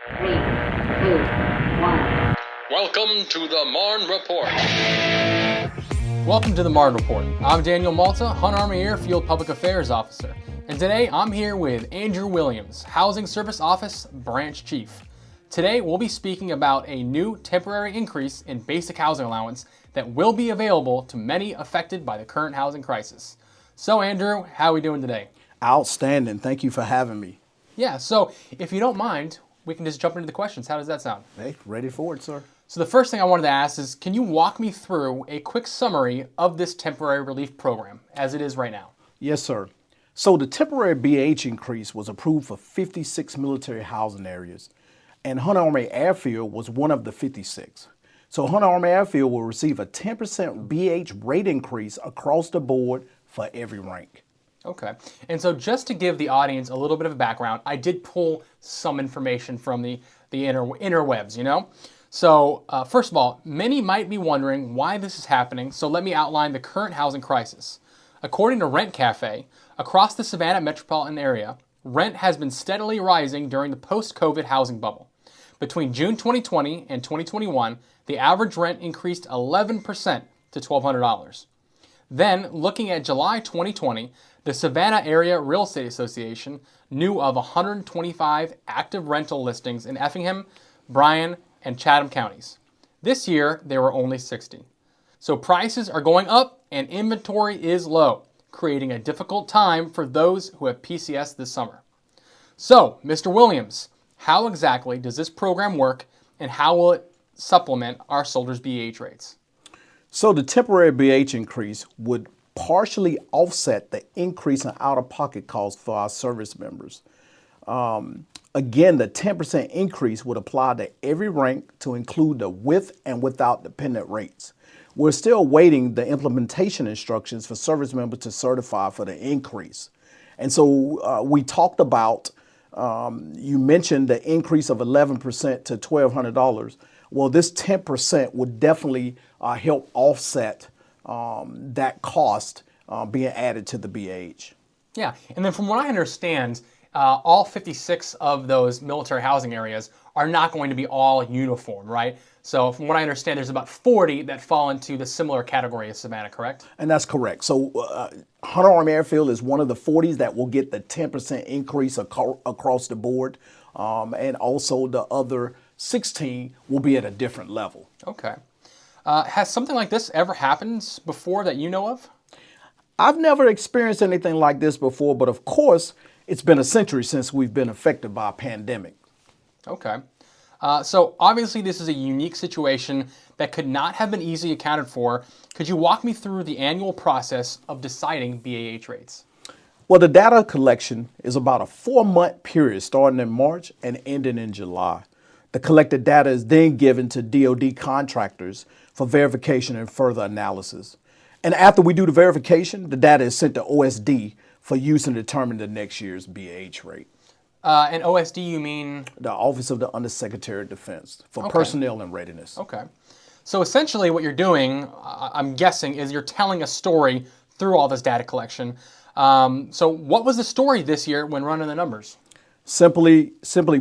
3, 2, 1. Welcome to the Marne Report. Welcome to the Marne Report. I'm Daniel Malta, Hunter Army Airfield Public Affairs Officer. And today I'm here with Andrew Williams, Housing Service Office Branch Chief. Today we'll be speaking about a new temporary increase in basic housing allowance that will be available to many affected by the current housing crisis. So Andrew, how are we doing today? Outstanding. Thank you for having me. Yeah, so if you don't mind, we can just jump into the questions. How does that sound? Hey, ready for it, sir. So the first thing I wanted to ask is, can you walk me through a quick summary of this temporary relief program as it is right now? Yes, sir. So the temporary BH increase was approved for 56 military housing areas, and Hunter Army Airfield was one of the 56. So Hunter Army Airfield will receive a 10% BH rate increase across the board for every rank. Okay, and so just to give the audience a little bit of a background, I did pull some information from the interwebs, you know? So first of all, many might be wondering why this is happening, so let me outline the current housing crisis. According to Rent Cafe, across the Savannah metropolitan area, rent has been steadily rising during the post-COVID housing bubble. Between June 2020 and 2021, the average rent increased 11% to $1,200. Then, looking at July 2020, the Savannah Area Real Estate Association knew of 125 active rental listings in Effingham, Bryan, and Chatham counties. This year, there were only 60. So prices are going up and inventory is low, creating a difficult time for those who have PCS this summer. So, Mr. Williams, how exactly does this program work and how will it supplement our soldiers' BH rates? So the temporary BH increase would partially offset the increase in out-of-pocket costs for our service members. Again, the 10% increase would apply to every rank to include the with and without dependent rates. We're still awaiting the implementation instructions for service members to certify for the increase. And so we talked about, you mentioned the increase of 11% to $1,200. Well, this 10% would definitely help offset that cost being added to the BH. Yeah, and then from what I understand, all 56 of those military housing areas are not going to be all uniform, right? So from what I understand, there's about 40 that fall into the similar category as Savannah, correct? And that's correct. So Hunter Army Airfield is one of the 40s that will get the 10% increase across the board. And also the other 16 will be at a different level. Okay. Has something like this ever happened before that you know of? I've never experienced anything like this before, but of course, it's been a century since we've been affected by a pandemic. Okay. So obviously this is a unique situation that could not have been easily accounted for. Could you walk me through the annual process of deciding BAH rates? Well, the data collection is about a 4-month period starting in March and ending in July. The collected data is then given to DoD contractors for verification and further analysis. And after we do the verification, the data is sent to OSD for use in determining the next year's BAH rate. And OSD, you mean? The Office of the Undersecretary of Defense for Okay. Personnel and Readiness. Okay. So essentially what you're doing, I'm guessing, is you're telling a story through all this data collection. So what was the story this year when running the numbers? Simply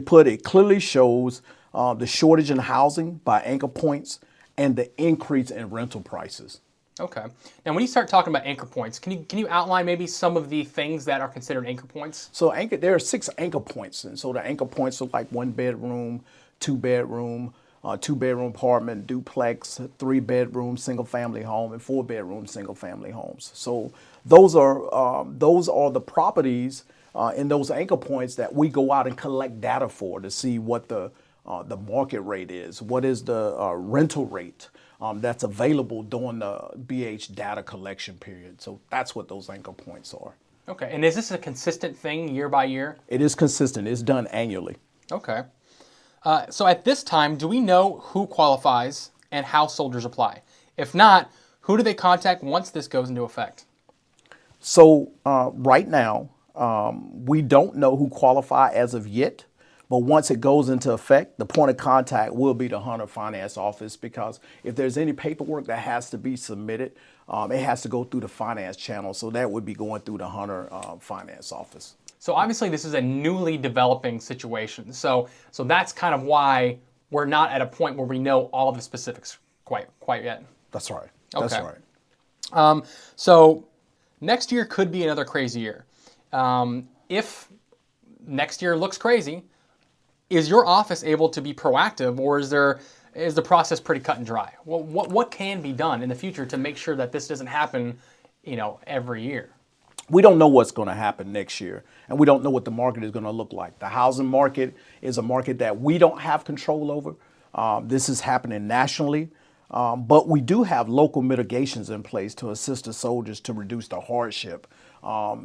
put, it clearly shows the shortage in housing by anchor points and the increase in rental prices. Okay. Now, when you start talking about anchor points, can you outline maybe some of the things that are considered anchor points? So there are 6 anchor points, and so the anchor points are like 1-bedroom, 2-bedroom, 2-bedroom apartment, duplex, 3-bedroom single-family home, and 4-bedroom single-family homes. So those are the properties in those anchor points that we go out and collect data for to see what the market rate is, what is the rental rate that's available during the BH data collection period. So that's what those anchor points are. Okay, and is this a consistent thing year by year? It is consistent. It's done annually. Okay. So at this time, do we know who qualifies and how soldiers apply? If not, who do they contact once this goes into effect? So right now, we don't know who qualify as of yet. But once it goes into effect, the point of contact will be the Hunter Finance Office, because if there's any paperwork that has to be submitted, it has to go through the finance channel. So that would be going through the Hunter Finance Office. So obviously this is a newly developing situation. So that's kind of why we're not at a point where we know all the specifics quite yet. That's right. Okay. That's right. So next year could be another crazy year. If next year looks crazy, is your office able to be proactive, or is the process pretty cut and dry? Well, what can be done in the future to make sure that this doesn't happen, every year? We don't know what's going to happen next year, and we don't know what the market is going to look like. The housing market is a market that we don't have control over. This is happening nationally, but we do have local mitigations in place to assist the soldiers to reduce the hardship.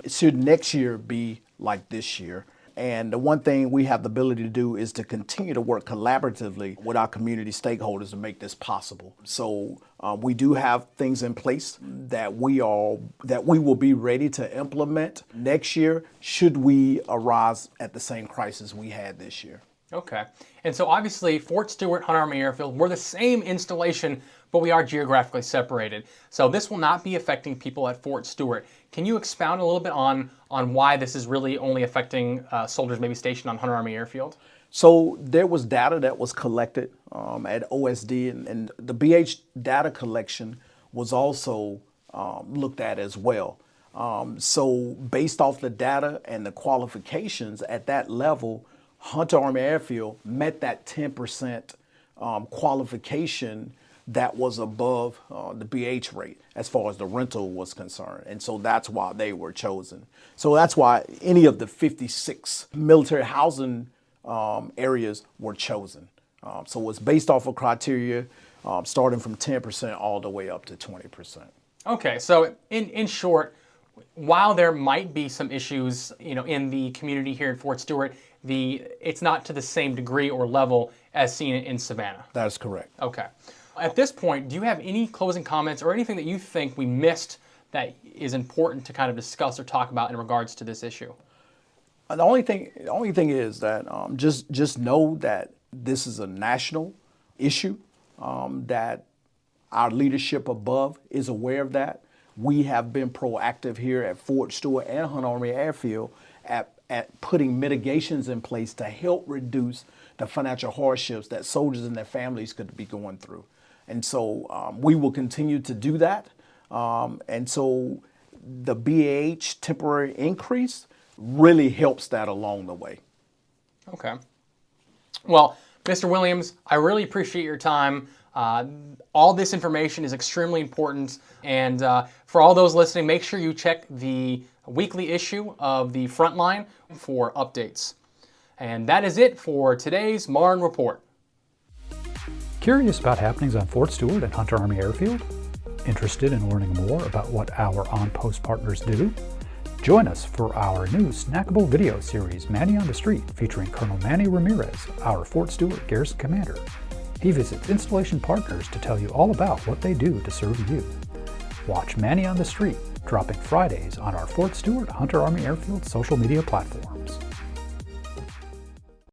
Should next year be like this year? And the one thing we have the ability to do is to continue to work collaboratively with our community stakeholders to make this possible. So we do have things in place that we will be ready to implement next year should we arise at the same crisis we had this year. Okay. And so obviously Fort Stewart, Hunter Army Airfield, we're the same installation, but we are geographically separated. So this will not be affecting people at Fort Stewart. Can you expound a little bit on why this is really only affecting soldiers maybe stationed on Hunter Army Airfield? So there was data that was collected at OSD, and the BH data collection was also looked at as well. So based off the data and the qualifications at that level, Hunter Army Airfield met that 10% qualification that was above the BH rate as far as the rental was concerned. And so that's why they were chosen. So that's why any of the 56 military housing areas were chosen. So it's based off of criteria starting from 10% all the way up to 20%. Okay, so in short, while there might be some issues, in the community here in Fort Stewart, it's not to the same degree or level as seen in Savannah. That is correct. Okay. At this point, do you have any closing comments or anything that you think we missed that is important to kind of discuss or talk about in regards to this issue? The only thing is that just know that this is a national issue, that our leadership above is aware of that. We have been proactive here at Fort Stewart and Hunter Army Airfield at putting mitigations in place to help reduce the financial hardships that soldiers and their families could be going through. And so we will continue to do that. And so the BAH temporary increase really helps that along the way. Okay. Well, Mr. Williams, I really appreciate your time. All this information is extremely important. And for all those listening, make sure you check the weekly issue of the Frontline for updates. And that is it for today's Marne Report. Curious about happenings on Fort Stewart and Hunter Army Airfield? Interested in learning more about what our on-post partners do? Join us for our new snackable video series, Manny on the Street, featuring Colonel Manny Ramirez, our Fort Stewart Garrison Commander. He visits installation partners to tell you all about what they do to serve you. Watch Manny on the Street, dropping Fridays on our Fort Stewart Hunter Army Airfield social media platforms.